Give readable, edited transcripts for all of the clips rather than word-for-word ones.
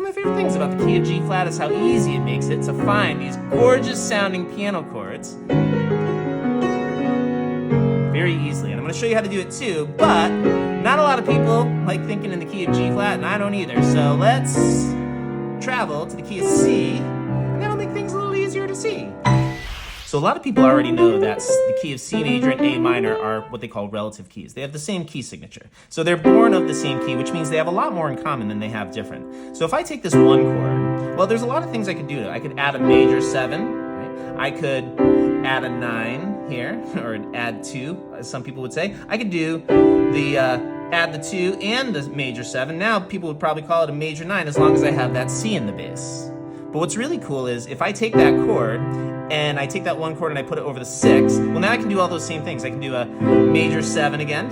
One of my favorite things about the key of G flat is how easy it makes it to find these gorgeous sounding piano chords very easily. And I'm going to show you how to do it too, but not a lot of people like thinking in the key of G flat, and I don't either. So let's travel to the key of C, and that'll make things a little easier to see. So a lot of people already know that the key of C major and A minor are what they call relative keys. They have the same key signature. So they're born of the same key, which means they have a lot more in common than they have different. So if I take this one chord, well, there's a lot of things I could do. I could add a major 7, right? I could add a 9 here, or add 2, as some people would say. I could do the add the 2 and the major 7. Now people would probably call it a major 9 as long as I have that C in the bass. But what's really cool is if I take that chord and I take that one chord and I put it over the 6, well, now I can do all those same things. I can do a major 7 again.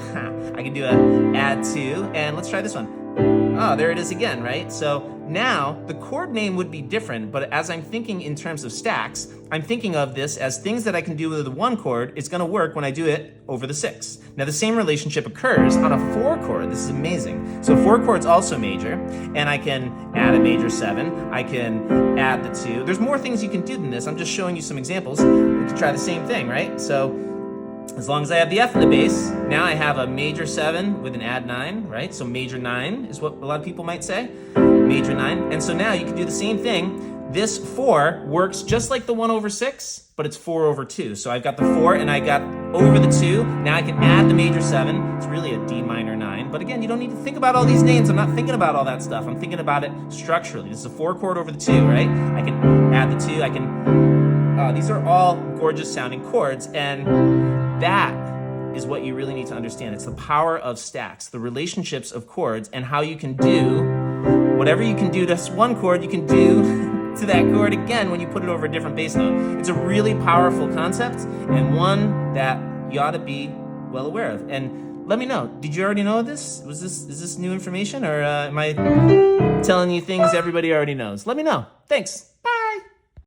I can do a add 2, and let's try this one. Oh, there it is again, right? So now the chord name would be different, but as I'm thinking in terms of stacks, I'm thinking of this as things that I can do with the 1 chord. It's going to work when I do it over the 6. Now the same relationship occurs on a 4 chord. This is amazing. So 4 chord's also major, and I can add a major 7. I can add the 2. There's more things you can do than this. I'm just showing you some examples. We can try the same thing, right? So as long as I have the F in the bass, now I have a major 7 with an add 9, right? So major 9 is what a lot of people might say. Major 9. And so now you can do the same thing. This 4 works just like the 1 over 6, but it's 4 over 2. So I've got the 4 and I got over the 2. Now I can add the major 7. It's really a D minor 9. But again, you don't need to think about all these names. I'm not thinking about all that stuff. I'm thinking about it structurally. This is a 4 chord over the 2, right? I can add the 2. I can... these are all gorgeous sounding chords, and that is what you really need to understand. It's the power of stacks, the relationships of chords, and how you can do whatever you can do to one chord, you can do to that chord again when you put it over a different bass note. It's a really powerful concept, and one that you ought to be well aware of. And let me know, did you already know this? Is this new information, or am I telling you things everybody already knows? Let me know. Thanks.